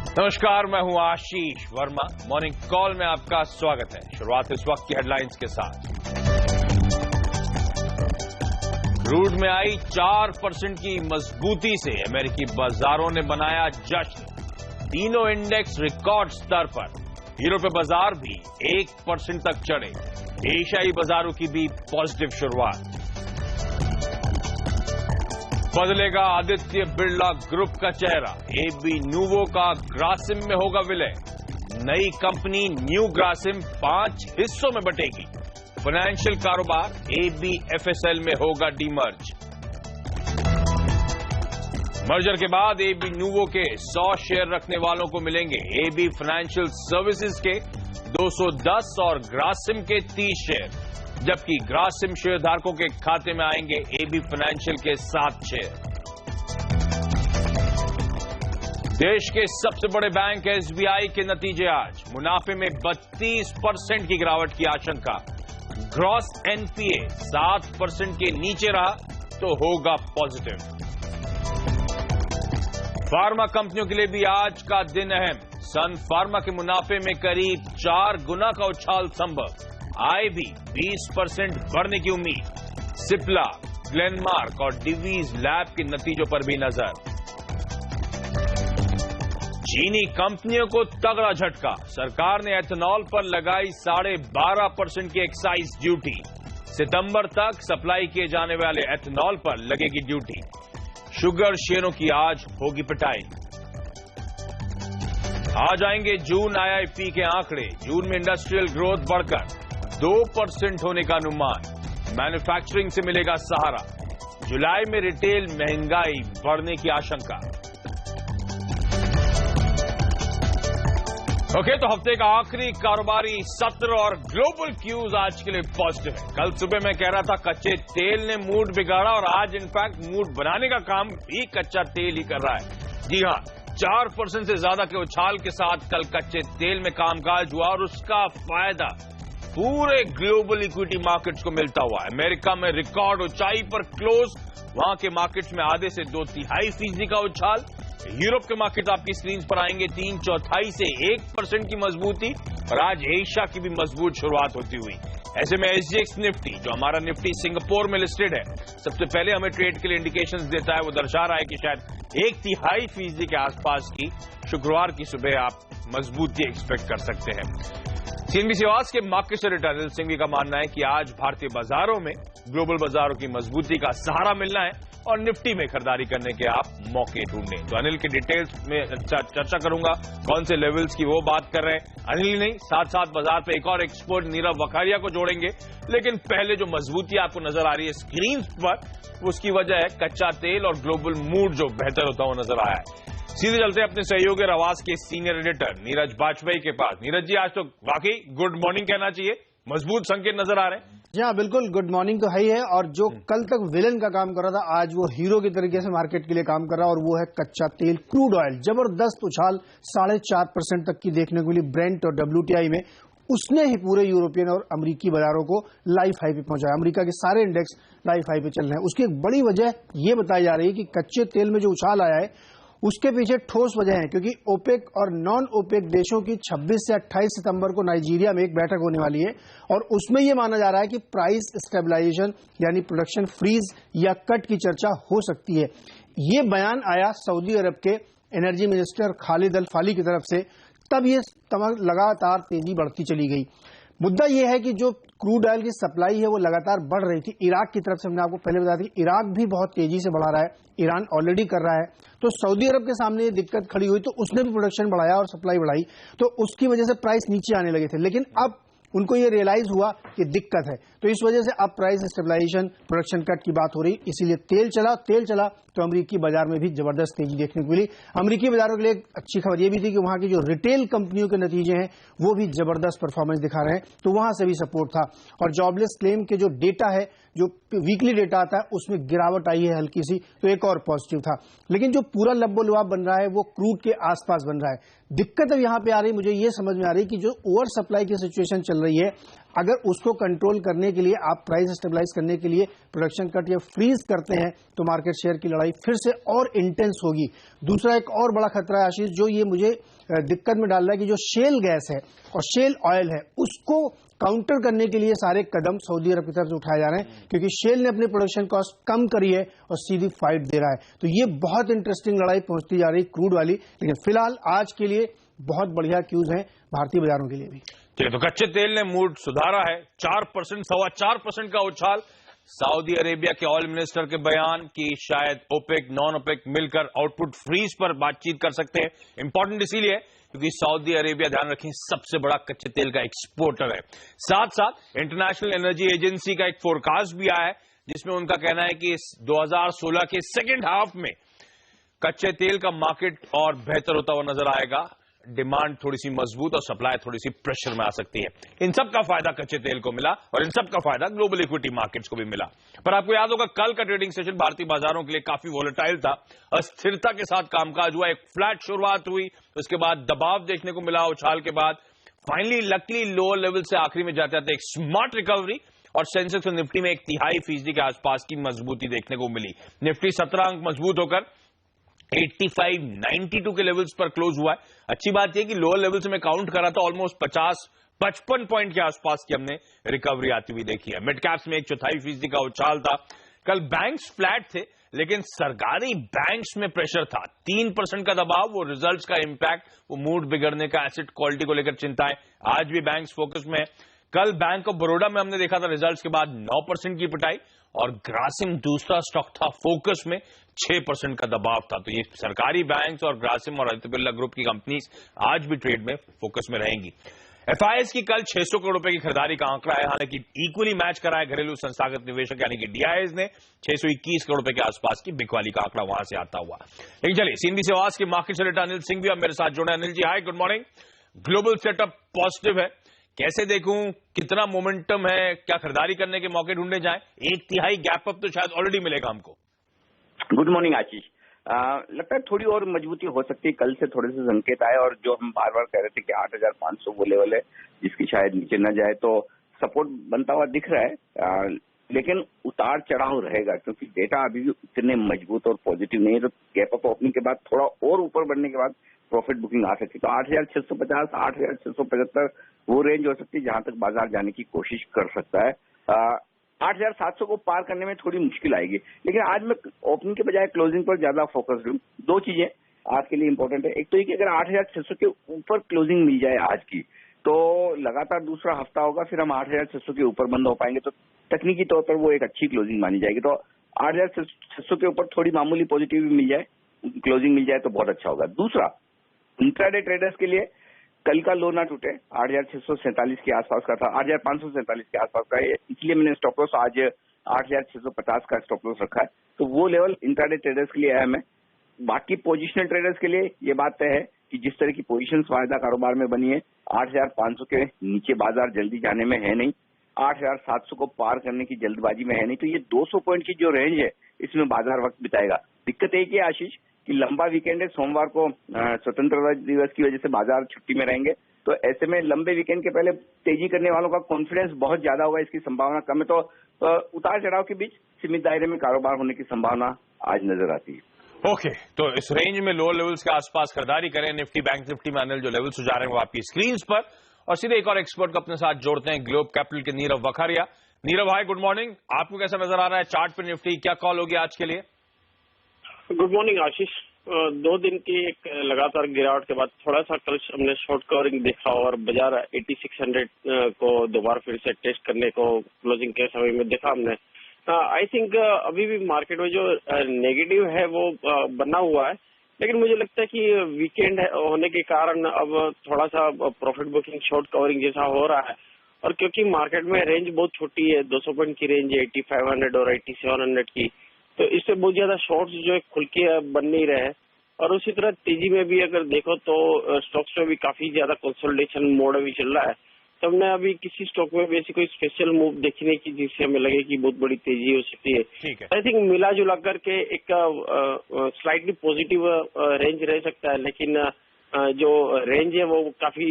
नमस्कार, मैं हूं आशीष वर्मा। मॉर्निंग कॉल में आपका स्वागत है। शुरुआत इस वक्त की हेडलाइंस के साथ। क्रूड में आई 4% की मजबूती से अमेरिकी बाजारों ने बनाया जश्न। तीनों इंडेक्स रिकॉर्ड स्तर पर। यूरोपीय बाजार भी 1% तक चढ़े। एशियाई बाजारों की भी पॉजिटिव शुरुआत। बदलेगा आदित्य बिरला ग्रुप का चेहरा। एबी न्यूवो का ग्रासिम में होगा विलय। नई कंपनी न्यू ग्रासिम 5 हिस्सों में बटेगी। फाइनेंशियल कारोबार एबीएफएसएल में होगा डीमर्ज। मर्जर के बाद एबी न्यूवो के 100 शेयर रखने वालों को मिलेंगे एबी फाइनेंशियल सर्विसेज के 210 और ग्रासिम के 30 शेयर, जबकि ग्रासिम शेयरधारकों के खाते में आएंगे एबी फाइनेंशियल के 7 शेयर। देश के सबसे बड़े बैंक एसबीआई के नतीजे आज। मुनाफे में 32% की गिरावट की आशंका। ग्रॉस एनपीए 7% के नीचे रहा तो होगा पॉजिटिव। फार्मा कंपनियों के लिए भी आज का दिन अहम। सन फार्मा के मुनाफे में करीब 4 गुना का उछाल संभव। आय भी 20% बढ़ने की उम्मीद। सिप्ला, ग्लेनमार्क और डिवीज लैब के नतीजों पर भी नजर। चीनी कंपनियों को तगड़ा झटका। सरकार ने एथेनॉल पर लगाई 12.5% की एक्साइज ड्यूटी। सितंबर तक सप्लाई किए जाने वाले एथेनॉल पर लगेगी ड्यूटी। शुगर शेयरों की आज होगी पिटाई। आ जाएंगे जून आईआईपी के आंकड़े। जून में इंडस्ट्रियल ग्रोथ बढ़कर 2% होने का अनुमान। मैन्युफैक्चरिंग से मिलेगा सहारा। जुलाई में रिटेल महंगाई बढ़ने की आशंका। ओके, तो हफ्ते का आखिरी कारोबारी सत्र और ग्लोबल क्यूज आज के लिए पॉजिटिव है। कल सुबह मैं कह रहा था कच्चे तेल ने मूड बिगाड़ा और आज इनफैक्ट मूड बनाने का काम भी कच्चा तेल ही कर रहा है। जी हां, 4% से ज्यादा के उछाल के साथ कल कच्चे तेल में कामकाज हुआ और उसका फायदा पूरे ग्लोबल इक्विटी मार्केट्स को मिलता हुआ। अमेरिका में रिकॉर्ड ऊंचाई पर क्लोज। वहां के मार्केट्स में आधे से 2/3% का उछाल। यूरोप के मार्केट आपकी स्क्रीन पर आएंगे 3/4 से 1% की मजबूती। और आज एशिया की भी मजबूत शुरुआत होती हुई। ऐसे में एसजीएक्स निफ्टी, जो हमारा निफ्टी सिंगापुर में लिस्टेड है, सबसे पहले हमें ट्रेड के लिए इंडिकेशंस देता है। वो दर्शा रहा है कि शायद 1/3% के आसपास की शुक्रवार की सुबह आप मजबूती एक्सपेक्ट कर सकते हैं। सीएनबीसी आवाज के मार्केट एडिटर अनिल सिंघवी का मानना है कि आज भारतीय बाजारों में ग्लोबल बाजारों की मजबूती का सहारा मिलना है और निफ्टी में खरीदारी करने के आप मौके ढूंढने। तो अनिल के डिटेल्स में चर्चा करूंगा, कौन से लेवल्स की वो बात कर रहे हैं। अनिल नहीं, साथ साथ बाजार पे एक और एक्सपर्ट नीरव वखारिया को जोड़ेंगे। लेकिन पहले जो मजबूती आपको नजर आ रही है स्क्रीन पर, उसकी वजह है कच्चा तेल और ग्लोबल मूड जो बेहतर होता हुआ नजर आया है। सीधे चलते हैं अपने सहयोगी और आवाज के सीनियर एडिटर नीरज बाजपेयी के पास। नीरज जी, आज तो वाकई गुड मॉर्निंग कहना चाहिए। मजबूत संकेत नजर आ रहे हैं। जी हाँ, बिल्कुल गुड मॉर्निंग तो है ही है। और जो कल तक विलेन का काम कर रहा था, आज वो हीरो की तरीके से मार्केट के लिए काम कर रहा है, और वो है कच्चा तेल, क्रूड ऑयल। जबरदस्त उछाल 4.5% तक की देखने को मिली ब्रेंट और WTI में। उसने ही पूरे यूरोपियन और अमेरिकी बाजारों को लाइफ हाई पे पहुंचाया। अमेरिका के सारे इंडेक्स लाइफ हाई पे चल रहे हैं। उसकी एक बड़ी वजह ये बताई जा रही है कि कच्चे तेल में जो उछाल आया है उसके पीछे ठोस वजह है, क्योंकि ओपेक और नॉन ओपेक देशों की 26 से 28 सितंबर को नाइजीरिया में एक बैठक होने वाली है। और उसमें यह माना जा रहा है कि प्राइस स्टेबलाइजेशन यानी प्रोडक्शन फ्रीज या कट की चर्चा हो सकती है। ये बयान आया सऊदी अरब के एनर्जी मिनिस्टर खालिद अल फाली की तरफ से। तब ये लगातार तेजी बढ़ती चली गई। मुद्दा यह है कि जो क्रूड ऑयल की सप्लाई है वो लगातार बढ़ रही थी। इराक की तरफ से हमने आपको पहले बताया था कि इराक भी बहुत तेजी से बढ़ा रहा है। ईरान ऑलरेडी कर रहा है। तो सऊदी अरब के सामने ये दिक्कत खड़ी हुई तो उसने भी प्रोडक्शन बढ़ाया और सप्लाई बढ़ाई, तो उसकी वजह से प्राइस नीचे आने लगे थे। लेकिन अब उनको ये रियलाइज हुआ कि दिक्कत है, तो इस वजह से अब प्राइस स्टेबलाइजेशन, प्रोडक्शन कट की बात हो रही। इसीलिए तेल चला तो अमेरिकी बाजार में भी जबरदस्त तेजी देखने को मिली। अमेरिकी बाजारों के लिए एक अच्छी खबर यह भी थी कि वहां की जो रिटेल कंपनियों के नतीजे हैं वो भी जबरदस्त परफॉर्मेंस दिखा रहे हैं, तो वहां से भी सपोर्ट था। और जॉबलेस क्लेम के जो डेटा है, जो वीकली डेटा आता है, उसमें गिरावट आई है हल्की सी, तो एक और पॉजिटिव था। लेकिन जो पूरा लब्बो लुआब बन रहा है वो क्रूड के आसपास बन रहा है। दिक्कत अब यहां पे आ रही, मुझे ये समझ में आ रही कि जो ओवर सप्लाई की सिचुएशन चल रही है, अगर उसको कंट्रोल करने के लिए आप प्राइस स्टेबलाइज करने के लिए प्रोडक्शन कट या फ्रीज करते हैं तो मार्केट शेयर की लड़ाई फिर से और इंटेंस होगी। दूसरा एक और बड़ा खतरा है आशीष, जो ये मुझे दिक्कत में डाल रहा है कि जो शेल गैस है और शेल ऑयल है उसको काउंटर करने के लिए सारे कदम सऊदी अरब की तरफ से उठाए जा रहे हैं, क्योंकि शेल ने अपनी प्रोडक्शन कॉस्ट कम करी है और सीधी फाइट दे रहा है। तो ये बहुत इंटरेस्टिंग लड़ाई पहुंचती जा रही क्रूड वाली, लेकिन फिलहाल आज के लिए बहुत बढ़िया क्यूज हैं भारतीय बाजारों के लिए भी। तो कच्चे तेल ने मूड सुधारा है, 4%, 4.25% का उछाल। सऊदी अरेबिया के ऑयल मिनिस्टर के बयान कि शायद ओपेक नॉन ओपेक मिलकर आउटपुट फ्रीज पर बातचीत कर सकते हैं। इंपॉर्टेंट इसीलिए क्योंकि सऊदी अरेबिया, ध्यान रखें, सबसे बड़ा कच्चे तेल का एक्सपोर्टर है। साथ साथ इंटरनेशनल एनर्जी एजेंसी का एक फोरकास्ट भी आया है जिसमें उनका कहना है कि 2016 के सेकेंड हाफ में कच्चे तेल का मार्केट और बेहतर होता हुआ नजर आएगा। डिमांड थोड़ी सी मजबूत और सप्लाई थोड़ी सी प्रेशर में आ सकती है। इन सब का फायदा कच्चे तेल को मिला और इन सब का फायदा ग्लोबल इक्विटी मार्केट्स को भी मिला। पर आपको याद होगा कल का ट्रेडिंग सेशन भारतीय बाजारों के लिए काफी वोलेटाइल था। अस्थिरता के साथ कामकाज हुआ, एक फ्लैट शुरुआत हुई, उसके बाद दबाव देखने को मिला उछाल के बाद। फाइनली लकली लोअर लेवल से आखिरी में जाते जाते एक स्मार्ट रिकवरी और सेंसेक्स और निफ्टी में 0.5% के आसपास की मजबूती देखने को मिली। निफ्टी 17 अंक मजबूत होकर 85-92 के लेवल्स पर क्लोज हुआ है। अच्छी बात यह कि लोअर लेवल से मैं काउंट कर रहा था, ऑलमोस्ट 50-55 पॉइंट के आसपास की हमने रिकवरी आती हुई देखी है। मिड कैप्स में 1/4% का उछाल था। कल बैंक्स फ्लैट थे लेकिन सरकारी बैंक्स में प्रेशर था। 3% का दबाव, वो रिजल्ट्स का इंपैक्ट, वो मूड बिगड़ने का, एसेट क्वालिटी को लेकर चिंताएं, आज भी बैंक्स फोकस में है। कल बैंक ऑफ बड़ौदा में हमने देखा था रिजल्ट्स के बाद 9% की पिटाई और ग्रासिम दूसरा स्टॉक था फोकस में, 6% का दबाव था। तो ये सरकारी बैंक्स और ग्रासिम और आदित्य बिरला ग्रुप की कंपनीज आज भी ट्रेड में फोकस में रहेंगी। एफआईएस की कल 600 करोड़ रुपए की खरीदारी का आंकड़ा है, हालांकि इक्वली मैच करा है घरेलू संस्थागत निवेशक यानी कि डीआईएस ने 621 करोड़ रुपए के आसपास की बिकवाली का आंकड़ा वहां से आता हुआ। लेकिन चलिए सीएनबी से आवाज के मार्केट से रिलेटेड अनिल सिंह भी अब मेरे साथ जुड़े। Anil ji hi, good morning. Global setup positive है, कैसे देखूं, कितना मोमेंटम है, क्या खरीदारी करने के मौके ढूंढे जाएं? 1/3 गैप अप तो शायद ऑलरेडी मिलेगा हमको। गुड मॉर्निंग आशीष। लगता है थोड़ी और मजबूती हो सकती है, कल से थोड़े से संकेत आए और जो हम बार बार कह रहे थे कि 8,500 वो लेवल है जिसकी शायद नीचे न जाए, तो सपोर्ट बनता हुआ दिख रहा है। लेकिन उतार चढ़ाव रहेगा क्योंकि डेटा अभी भी उतने मजबूत और पॉजिटिव नहीं है। तो गैप अप ओपनिंग के बाद थोड़ा और ऊपर बढ़ने के बाद प्रॉफिट बुकिंग आ सकती है। तो 8,650, 8,675 वो रेंज हो सकती है जहां तक बाजार जाने की कोशिश कर सकता है। 8,700 को पार करने में थोड़ी मुश्किल आएगी, लेकिन आज मैं ओपनिंग के बजाय क्लोजिंग पर ज्यादा फोकस्ड हूँ। दो चीजें आज के लिए इंपॉर्टेंट है। एक तो ये कि अगर 8,600 के ऊपर क्लोजिंग मिल जाए आज की, तो लगातार दूसरा हफ्ता होगा, फिर हम 8,600 के ऊपर बंद हो पाएंगे, तो तकनीकी तौर पर वो एक अच्छी क्लोजिंग मानी जाएगी। तो 8,600 के ऊपर थोड़ी मामूली पॉजिटिव मिल जाए, क्लोजिंग मिल जाए तो बहुत अच्छा होगा। दूसरा, इंट्राडे ट्रेडर्स के लिए कल का लो ना टूटे, 8,647 के आसपास का था, 8,547 के आसपास का है, इसलिए मैंने स्टॉप लॉस आज 8,650 का स्टॉप लॉस रखा है। तो वो लेवल इंट्राडे ट्रेडर्स के लिए अहम है। बाकी पोजिशनल ट्रेडर्स के लिए ये बात तय है कि जिस तरह की पोजीशंस वायदा कारोबार में बनी है, 8,500 के नीचे बाजार जल्दी जाने में है नहीं, 8,700 को पार करने की जल्दबाजी में है नहीं। तो ये 200 पॉइंट की जो रेंज है इसमें बाजार वक्त बिताएगा। दिक्कत एक ही है आशीष कि लंबा वीकेंड है, सोमवार को स्वतंत्रता दिवस की वजह से बाजार छुट्टी में रहेंगे, तो ऐसे में लंबे वीकेंड के पहले तेजी करने वालों का कॉन्फिडेंस बहुत ज्यादा होगा, इसकी संभावना कम है। तो उतार चढ़ाव के बीच सीमित दायरे में कारोबार होने की संभावना आज नजर आती है। ओके, तो इस रेंज में लोअर लेवल्स के आसपास खरीदारी करें। निफ्टी बैंक निफ्टी में अनिल जो लेवल सुझा रहे हैं वो आपकी स्क्रीन पर, और सीधे एक और एक्सपर्ट को अपने साथ जोड़ते हैं, ग्लोब कैपिटल के नीरव वखारिया। नीरव हाय, गुड मॉर्निंग। आपको कैसा नजर आ रहा है चार्ट पे निफ्टी, क्या कॉल होगी आज के लिए? गुड मॉर्निंग आशीष। 2 दिन की एक लगातार गिरावट के बाद थोड़ा सा कल हमने शॉर्ट कवरिंग देखा और बाजार 8600 को दोबारा फिर से टेस्ट करने को क्लोजिंग के समय में देखा हमने। आई थिंक अभी भी मार्केट में जो नेगेटिव है वो बना हुआ है, लेकिन मुझे लगता है कि वीकेंड होने के कारण अब थोड़ा सा प्रॉफिट बुकिंग शॉर्ट कवरिंग जैसा हो रहा है। और क्योंकि मार्केट में रेंज बहुत छोटी है, 200 पॉइंट की रेंज है, 8500 और 8700 की, तो इससे बहुत ज्यादा शॉर्ट्स जो है खुल के बन नहीं रहे हैं। और उसी तरह तेजी में भी अगर देखो तो स्टॉक्स में भी काफी ज्यादा कंसोलिडेशन मोड अभी चल रहा है। तो हमने अभी किसी स्टॉक में भी ऐसी कोई स्पेशल मूव देखने की जिससे हमें लगे कि बहुत बड़ी तेजी हो सकती है। आई थिंक मिला जुला करके एक स्लाइटली पॉजिटिव रेंज रह सकता है, लेकिन जो रेंज है वो काफी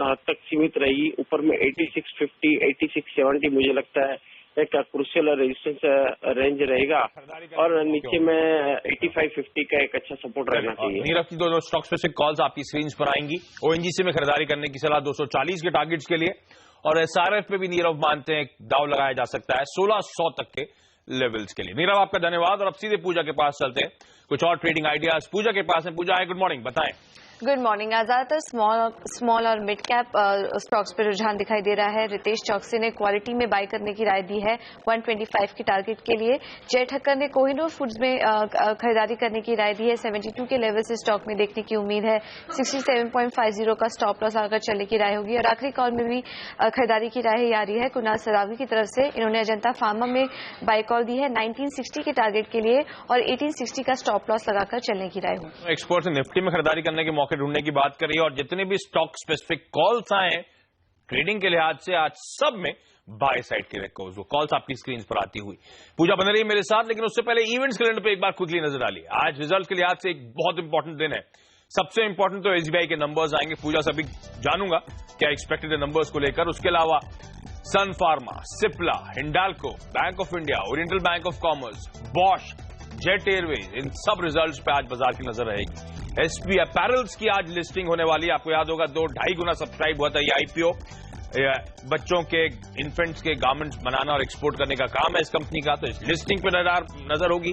हद तक सीमित रहेगी। ऊपर में 8650, 8670 मुझे लगता है एक क्रूशियल रेजिस्टेंस रेंज रहेगा और नीचे में 8550 का एक अच्छा सपोर्ट रहना चाहिए। नीरव की दोनों स्टॉक स्पेसिफिक कॉल्स आपकी स्क्रीन पर आएंगी। ओएनजीसी में खरीदारी करने की सलाह 240 के टारगेट्स के लिए, और एसआरएफ पे भी नीरव मानते हैं दाव लगाया जा सकता है 1600 तक के लेवल्स के लिए। नीरव आपका धन्यवाद, और अब सीधे पूजा के पास चलते हैं। कुछ और ट्रेडिंग आइडियाज पूजा के पास है। पूजा, गुड मॉर्निंग, बताएं। Good morning. आज ज्यादातर स्मॉल और मिड कैप स्टॉक्स पर रुझान दिखाई दे रहा है। रितेश चौकसी ने क्वालिटी में बाय करने की राय दी है 125 की टारगेट के लिए। जय ठक्कर ने कोहिनूर फूड्स में खरीदारी करने की राय दी है। 72 के लेवल से स्टॉक में देखने की उम्मीद है। 67.50 का स्टॉप लॉस आकर चलने की राय होगी। और आखिरी कॉल में भी खरीदारी की राय आ रही है कुणाल सरावगी की तरफ से। इन्होंने अजंता फार्मा में बाय कॉल दी है 1960 के टारगेट के लिए, और 1860 का स्टॉप लॉस लगाकर चलने की राय होगी। एक्सपर्ट निफ्टी में खरीदारी करने के मौके ढूंढने की बात करिए, और जितने भी स्टॉक स्पेसिफिक कॉल्स आए ट्रेडिंग के लिहाज से आज सब में बाय साइड के रेकॉर्ड्स, वो कॉल्स आपकी स्क्रीन पर आती हुई। पूजा बने रही मेरे साथ, लेकिन उससे पहले इवेंट्स कैलेंडर पे एक बार क्विकली नजर डालिए। आज रिजल्ट के लिहाज से एक बहुत इंपॉर्टेंट दिन है। सबसे इंपॉर्टेंट तो एसबीआई के नंबर्स आएंगे। पूजा से भी जानूंगा क्या एक्सपेक्टेड है नंबर्स को लेकर। उसके अलावा Sun Pharma, Cipla, Hindalco, Bank of India, Oriental Bank of Commerce, Bosch, Jet Airways, इन सब रिजल्ट्स पे आज बाजार की नजर रहेगी। एसपी अपैरल्स की आज लिस्टिंग होने वाली है। आपको याद होगा 2-2.5 गुना सब्सक्राइब हुआ था ये आईपीओ। बच्चों के, इन्फेंट्स के गारमेंट्स बनाना और एक्सपोर्ट करने का काम है इस कंपनी का, तो इस लिस्टिंग पे नजर होगी।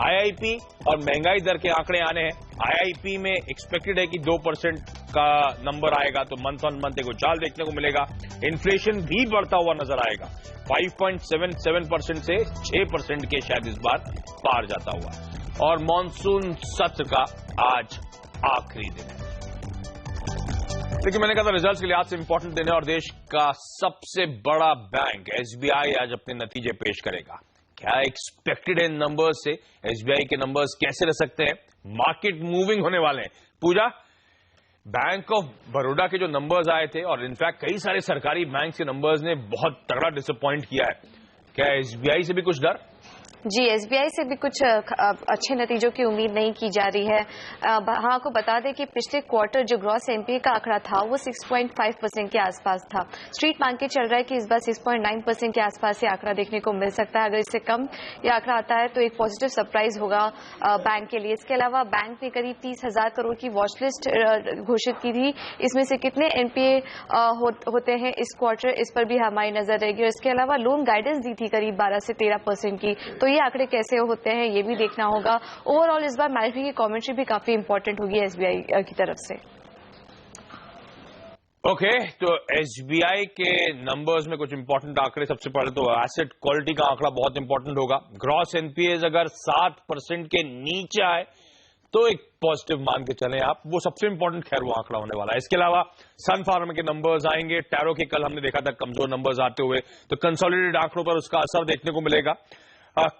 आईआईपी और महंगाई दर के आंकड़े आने हैं। आईआईपी में एक्सपेक्टेड है कि 2% का नंबर आएगा, तो मंथ ऑन मंथ एक उछाल देखने को मिलेगा। इन्फ्लेशन भी बढ़ता हुआ नजर आएगा, 5.77% से 6% के शायद इस बार पार जाता हुआ। और मॉनसून सत्र का आज आखिरी दिन है। लेकिन मैंने कहा था रिजल्ट्स के लिहाज से इंपॉर्टेंट दिन है, और देश का सबसे बड़ा बैंक एसबीआई आज अपने नतीजे पेश करेगा। क्या एक्सपेक्टेड है नंबर्स से? एसबीआई के नंबर्स कैसे रह सकते हैं? मार्केट मूविंग होने वाले हैं। पूजा, बैंक ऑफ बड़ौदा के जो नंबर्स आए थे, और इनफैक्ट कई सारे सरकारी बैंक के नंबर्स ने बहुत तगड़ा डिसअपॉइंट किया है। क्या एसबीआई से भी कुछ डर? जी, एसबीआई से भी कुछ अच्छे नतीजों की उम्मीद नहीं की जा रही है। हाँ, आपको बता दें कि पिछले क्वार्टर जो ग्रॉस एनपीए का आंकड़ा था वो 6.5% के आसपास था। स्ट्रीट मार्केट चल रहा है कि इस बार 6.9% के आसपास से आंकड़ा देखने को मिल सकता है। अगर इससे कम ये आंकड़ा आता है तो एक पॉजिटिव सरप्राइज होगा बैंक के लिए। इसके अलावा बैंक ने करीब 30,000 करोड़ की वॉच लिस्ट घोषित की थी। इसमें से कितने एनपीए होते हैं इस क्वार्टर, इस पर भी हमारी नजर रहेगी। और इसके अलावा लोन गाइडेंस दी थी करीब 12 से 13% की, तो ये आंकड़े कैसे होते हैं ये भी देखना होगा। ओवरऑल इस बार मैनेजमेंट की कमेंट्री भी काफी इंपॉर्टेंट होगी एसबीआई की तरफ से। ओके, तो एसबीआई के नंबर्स में कुछ इंपॉर्टेंट आंकड़े। सबसे पहले तो एसेट क्वालिटी का आंकड़ा बहुत इंपॉर्टेंट होगा। ग्रॉस एनपीए अगर 7% के नीचे आए तो एक पॉजिटिव मान के चलें आप, वो सबसे इंपॉर्टेंट खैर वो आंकड़ा होने वाला है। इसके अलावा सन फार्मा के नंबर्स आएंगे। टैरो के कल हमने देखा था कमजोर नंबर्स आते हुए, तो कंसोलिडेटेड आंकड़ों पर उसका असर देखने को मिलेगा।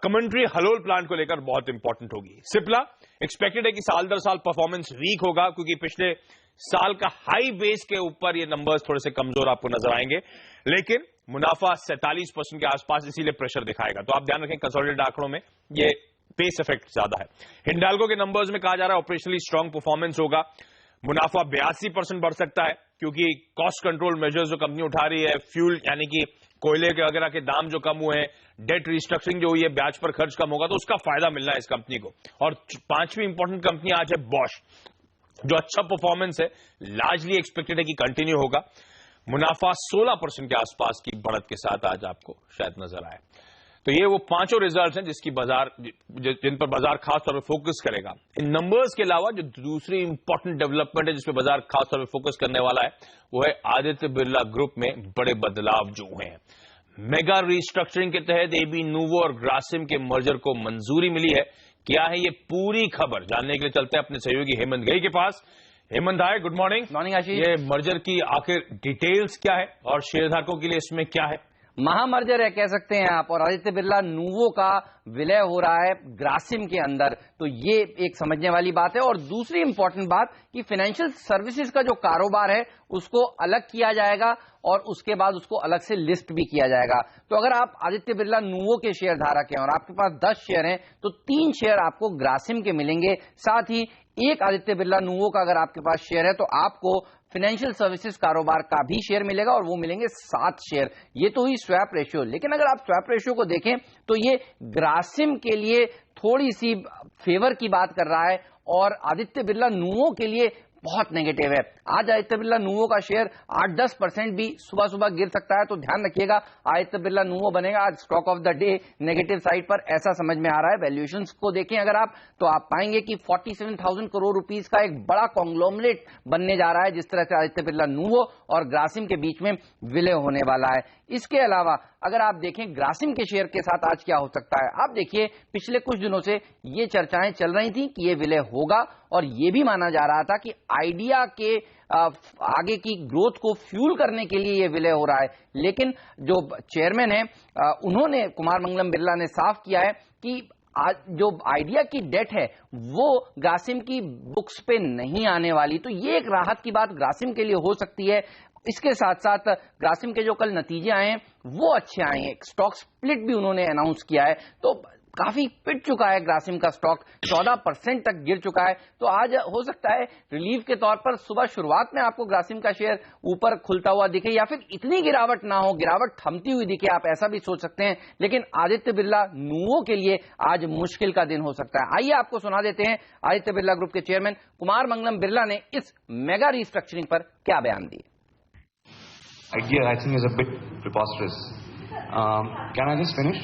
कमेंट्री हलोल प्लांट को लेकर बहुत इंपॉर्टेंट होगी। सिप्ला एक्सपेक्टेड है कि साल दर साल परफॉर्मेंस वीक होगा, क्योंकि पिछले साल का हाई बेस के ऊपर ये नंबर्स थोड़े से कमजोर आपको नजर आएंगे, लेकिन मुनाफा 47% के आसपास, इसीलिए प्रेशर दिखाएगा। तो आप ध्यान रखें कंसोलिडेटेड आंकड़ों में ये बेस इफेक्ट ज्यादा है। हिंडाल्को के नंबर्स में कहा जा रहा है ऑपरेशनली स्ट्रांग परफॉर्मेंस होगा। मुनाफा 82% बढ़ सकता है, क्योंकि कॉस्ट कंट्रोल मेजर्स जो कंपनी उठा रही है, फ्यूल यानी कि कोयले के वगैरह के दाम जो कम हुए हैं, डेट रिस्ट्रक्चरिंग जो हुई है, ब्याज पर खर्च कम होगा, तो उसका फायदा मिलना है इस कंपनी को। और पांचवी इंपॉर्टेंट कंपनी आज है बॉश, जो अच्छा परफॉर्मेंस है, लार्जली एक्सपेक्टेड है कि कंटिन्यू होगा। मुनाफा 16% के आसपास की बढ़त के साथ आज आपको शायद नजर आए। तो ये वो पांचों रिजल्ट्स हैं जिन पर बाजार खासतौर पर फोकस करेगा। इन नंबर्स के अलावा जो दूसरी इंपॉर्टेंट डेवलपमेंट है जिस पर बाजार खासतौर पर फोकस करने वाला है, वो है आदित्य बिरला ग्रुप में बड़े बदलाव जो हुए हैं। मेगा रिस्ट्रक्चरिंग के तहत एबी नूवो और ग्रासिम के मर्जर को मंजूरी मिली है। क्या है ये पूरी खबर, जानने के लिए चलते हैं अपने सहयोगी हेमंत गई के पास। हेमंत, हाय, गुड मॉर्निंग। मॉर्निंग आशीष। ये मर्जर की आखिर डिटेल्स क्या है और शेयरधारकों के लिए इसमें क्या है? महामर्जर है कह सकते हैं आप, और आदित्य बिरला नूवो का विलय हो रहा है ग्रासिम के अंदर, तो ये एक समझने वाली बात है। और दूसरी इंपॉर्टेंट बात कि फाइनेंशियल सर्विसेज का जो कारोबार है उसको अलग किया जाएगा और उसके बाद उसको अलग से लिस्ट भी किया जाएगा। तो अगर आप आदित्य बिरला नूवो के शेयर धारक हैं और आपके पास 10 शेयर हैं तो 3 शेयर आपको ग्रासिम के मिलेंगे, साथ ही एक आदित्य बिरला नूवो का अगर आपके पास शेयर है तो आपको फाइनेंशियल सर्विसेज कारोबार का भी शेयर मिलेगा और वो मिलेंगे 7 शेयर। ये तो हुई स्वैप रेशियो, लेकिन अगर आप स्वैप रेशियो को देखें तो ये ग्रासिम के लिए थोड़ी सी फेवर की बात कर रहा है और आदित्य बिरला नूवो के लिए बहुत नेगेटिव है। आज आदित्य बिरला नूवो का शेयर 8-10% भी सुबह सुबह गिर सकता है, तो ध्यान रखिएगा आदित्य बिरला नूवो बनेगा आज stock of the day negative side पर, ऐसा समझ में आ रहा है। वैल्यूएशंस को देखें अगर आप तो आप पाएंगे कि 47,000 करोड़ रुपीस का एक बड़ा कॉन्ग्लोमरेट बनने जा रहा है जिस तरह से आदित्य बिरला नूवो और ग्रासिम के बीच में विलय होने वाला है। इसके अलावा अगर आप देखें ग्रासिम के शेयर के साथ आज क्या हो सकता है, आप देखिए पिछले कुछ दिनों से ये चर्चाएं चल रही थी कि ये विलय होगा और ये भी माना जा रहा था कि आइडिया के आगे की ग्रोथ को फ्यूल करने के लिए ये विलय हो रहा है, लेकिन जो चेयरमैन है उन्होंने कुमार मंगलम बिरला ने साफ किया है कि आज जो आइडिया की डेट है वो ग्रासिम की बुक्स पे नहीं आने वाली, तो ये एक राहत की बात ग्रासिम के लिए हो सकती है। इसके साथ साथ ग्रासिम के जो कल नतीजे आए हैं वो अच्छे आए हैं, स्टॉक स्प्लिट भी उन्होंने अनाउंस किया है, तो काफी पिट चुका है ग्रासिम का स्टॉक, 14% तक गिर चुका है। तो आज हो सकता है रिलीफ के तौर पर सुबह शुरुआत में आपको ग्रासिम का शेयर ऊपर खुलता हुआ दिखे या फिर इतनी गिरावट ना हो, गिरावट थमती हुई दिखे, आप ऐसा भी सोच सकते हैं। लेकिन आदित्य बिरला नूवो के लिए आज मुश्किल का दिन हो सकता है। आइए आपको सुना देते हैं आदित्य बिरला ग्रुप के चेयरमैन कुमार मंगलम बिरला ने इस मेगा रिस्ट्रक्चरिंग पर क्या बयान दिए। Idea, I think, is a bit preposterous. Can I just finish?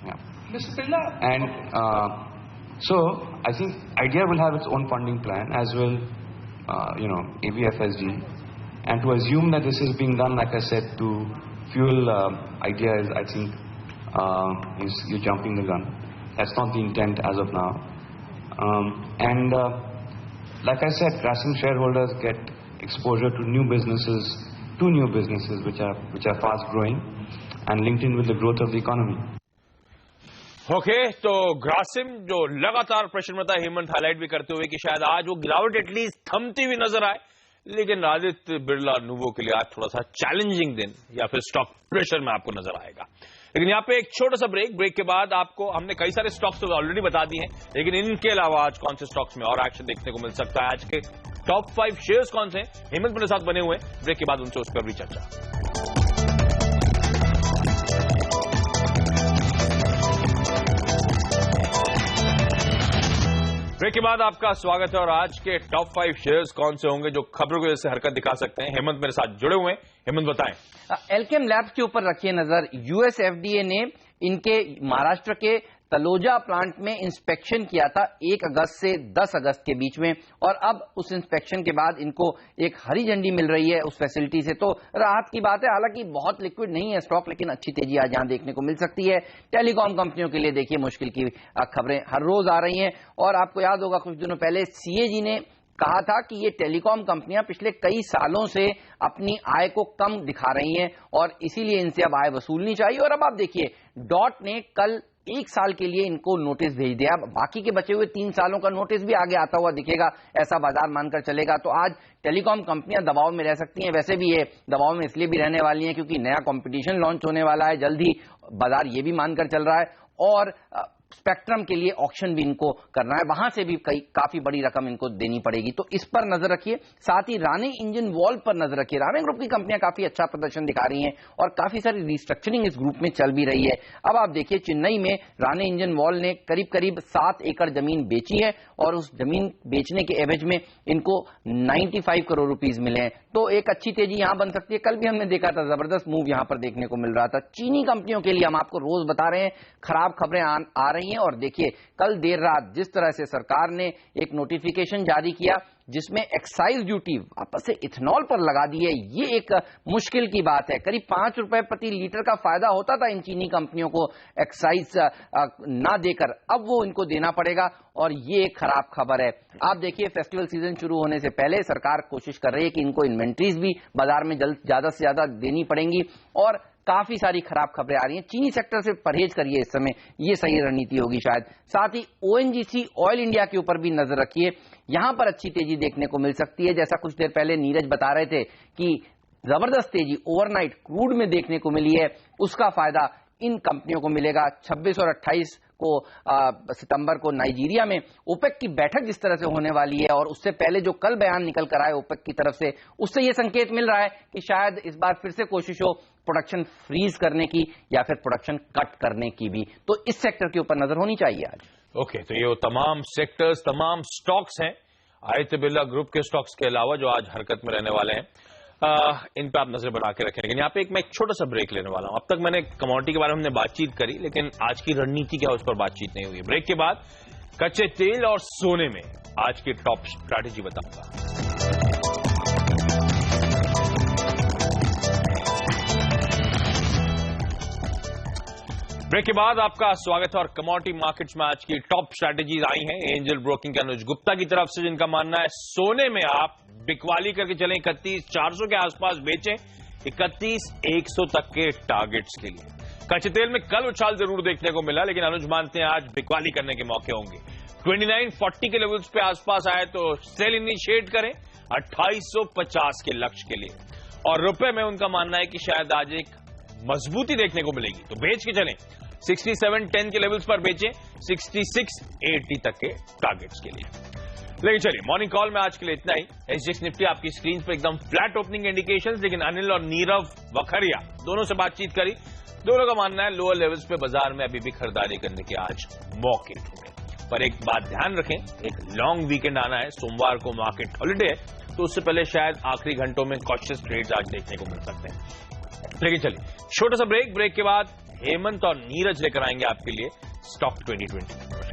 Yeah. Mr. Birla. And so I think Idea will have its own funding plan, as will, ABFSG. And to assume that this is being done, like I said, to fuel Idea is, I think, you're jumping the gun. That's not the intent as of now. Like I said, Grasim shareholders get exposure to new businesses. 2 new businesses which are fast growing and linked in with the growth of the economy. Okay, तो ग्रासिम जो लगातार pressure में था, Hemant highlight भी करते हुए कि शायद आज वो गिरावट एटलीस्ट थमती हुई नजर आए, लेकिन आदित्य बिरला नूवो के लिए आज थोड़ा सा चैलेंजिंग दिन या फिर स्टॉक प्रेशर में आपको नजर आएगा। लेकिन यहाँ पे एक छोटा सा ब्रेक के बाद आपको हमने कई सारे स्टॉक्स तो ऑलरेडी बता दिए हैं, लेकिन इनके अलावा आज कौन से स्टॉक्स में और एक्शन देखने को मिल सकता है, आज के टॉप 5 शेयर्स कौन से हैं, हेमंत मेरे साथ बने हुए हैं। ब्रेक के बाद उनसे उस पर भी चर्चा। ब्रेक के बाद आपका स्वागत है और आज के टॉप 5 शेयर्स कौन से होंगे जो खबरों की वजह से हरकत दिखा सकते हैं, हेमंत मेरे साथ जुड़े हुए हैं। हेमंत बताएं। एल्केम लैब्स के ऊपर रखिए नजर। यूएस एफडीए ने इनके महाराष्ट्र के तलोजा प्लांट में इंस्पेक्शन किया था 1 अगस्त से 10 अगस्त के बीच में, और अब उस इंस्पेक्शन के बाद इनको एक हरी झंडी मिल रही है उस फैसिलिटी से, तो राहत की बात है। हालांकि बहुत लिक्विड नहीं है स्टॉक, लेकिन अच्छी तेजी आज यहां देखने को मिल सकती है। टेलीकॉम कंपनियों के लिए देखिए मुश्किल की खबरें हर रोज आ रही हैं, और आपको याद होगा कुछ दिनों पहले सीएजी ने कहा था कि ये टेलीकॉम कंपनियां पिछले कई सालों से अपनी आय को कम दिखा रही हैं और इसीलिए इनसे अब आय वसूलनी चाहिए। और अब आप देखिए डॉट ने कल 1 साल के लिए इनको नोटिस भेज दिया, बाकी के बचे हुए 3 सालों का नोटिस भी आगे आता हुआ दिखेगा, ऐसा बाजार मानकर चलेगा। तो आज टेलीकॉम कंपनियां दबाव में रह सकती हैं, वैसे भी ये दबाव में इसलिए भी रहने वाली हैं क्योंकि नया कंपटीशन लॉन्च होने वाला है जल्द ही, बाजार ये भी मानकर चल रहा है, और स्पेक्ट्रम के लिए ऑक्शन भी इनको करना है, वहां से भी काफी बड़ी रकम इनको देनी पड़ेगी, तो इस पर नजर रखिए। साथ ही राणे इंजन वॉल्व पर नजर रखिए। राणे ग्रुप की कंपनियां काफी अच्छा प्रदर्शन दिखा रही हैं और काफी सारी रिस्ट्रक्चरिंग इस ग्रुप में चल भी रही है। अब आप देखिए चेन्नई में राणे इंजन वॉल्व ने करीब करीब 7 एकड़ जमीन बेची है और उस जमीन बेचने के एवज में इनको 95 करोड़ रुपीस मिले हैं, तो एक अच्छी तेजी यहां बन सकती है। कल भी हमने देखा था जबरदस्त मूव यहां पर देखने को मिल रहा था। चीनी कंपनियों के लिए हम आपको रोज बता रहे हैं खराब खबरें आ रही हैं, और देखिए कल देर रात जिस तरह से सरकार ने एक नोटिफिकेशन जारी किया जिसमें एक्साइज ड्यूटी वापस से इथेनॉल पर लगा दी है, ये एक मुश्किल की बात है। करीब 5 रुपए प्रति लीटर का फायदा होता था इन चीनी कंपनियों को एक्साइज ना देकर, अब वो इनको देना पड़ेगा और ये एक खराब खबर है। आप देखिए फेस्टिवल सीजन शुरू होने से पहले सरकार कोशिश कर रही है कि इनको इन्वेंट्रीज भी बाजार में ज्यादा से ज्यादा देनी पड़ेंगी, और काफी सारी खराब खबरें आ रही हैं। चीनी सेक्टर से परहेज करिए इस समय, ये सही रणनीति होगी शायद। साथ ही ONGC ऑयल इंडिया के ऊपर भी नजर रखिए, यहां पर अच्छी तेजी देखने को मिल सकती है। जैसा कुछ देर पहले नीरज बता रहे थे कि जबरदस्त तेजी ओवरनाइट क्रूड में देखने को मिली है, उसका फायदा इन कंपनियों को मिलेगा। 26 और 28 को सितंबर को नाइजीरिया में ओपेक की बैठक जिस तरह से होने वाली है, और उससे पहले जो कल बयान निकल कर आए ओपेक की तरफ से, उससे यह संकेत मिल रहा है कि शायद इस बार फिर से कोशिश हो प्रोडक्शन फ्रीज करने की या फिर प्रोडक्शन कट करने की भी। तो इस सेक्टर के ऊपर नजर होनी चाहिए आज। ओके, तो ये तमाम सेक्टर्स, तमाम स्टॉक्स हैं आदित्य बिरला ग्रुप के स्टॉक्स के अलावा जो आज हरकत में रहने वाले हैं, इन पे आप नजर बना के रखें। लेकिन यहाँ पे मैं एक छोटा सा ब्रेक लेने वाला हूं। अब तक मैंने कमोडिटी के बारे में हमने बातचीत करी, लेकिन आज की रणनीति क्या उस पर बातचीत नहीं हुई। ब्रेक के बाद कच्चे तेल और सोने में आज की टॉप स्ट्रैटेजी बताऊंगा। ब्रेक के बाद आपका स्वागत है और कमोडिटी मार्केट्स में आज की टॉप स्ट्रैटेजीज आई हैं एंजल ब्रोकिंग के अनुज गुप्ता की तरफ से, जिनका मानना है सोने में आप बिकवाली करके चलें, 31,400 के आसपास बेचें 31,100 तक के टारगेट्स के लिए। कच्चे तेल में कल उछाल जरूर देखने को मिला, लेकिन अनुज मानते हैं आज बिकवाली करने के मौके होंगे। 2940 के लेवल्स पे आसपास आए तो सेल इनिशिएट करें 2850 के लक्ष्य के लिए, और रुपए में उनका मानना है कि शायद आज एक मजबूती देखने को मिलेगी, तो बेच के चलें 6710 के लेवल्स पर बेचें 6680 तक के टारगेट्स के लिए। लेकिन चलिए, मॉर्निंग कॉल में आज के लिए इतना ही। SGX निफ्टी आपकी स्क्रीन पर एकदम फ्लैट ओपनिंग इंडिकेशंस, लेकिन अनिल और नीरव वखरिया दोनों से बातचीत करी। दोनों का मानना है लोअर लेवल्स पे बाजार में अभी भी खरीदारी करने के आज मौके ढूंढे। पर एक बात ध्यान रखें, एक लॉन्ग वीकेंड आना है, सोमवार को मार्केट हॉलिडे है, तो उससे पहले शायद आखिरी घंटों में कॉशियस ट्रेड्स आज देखने को मिल सकते हैं। लेकिन चलिए, छोटा सा ब्रेक के बाद हेमंत और नीरज लेकर आएंगे आपके लिए स्टॉक 2020।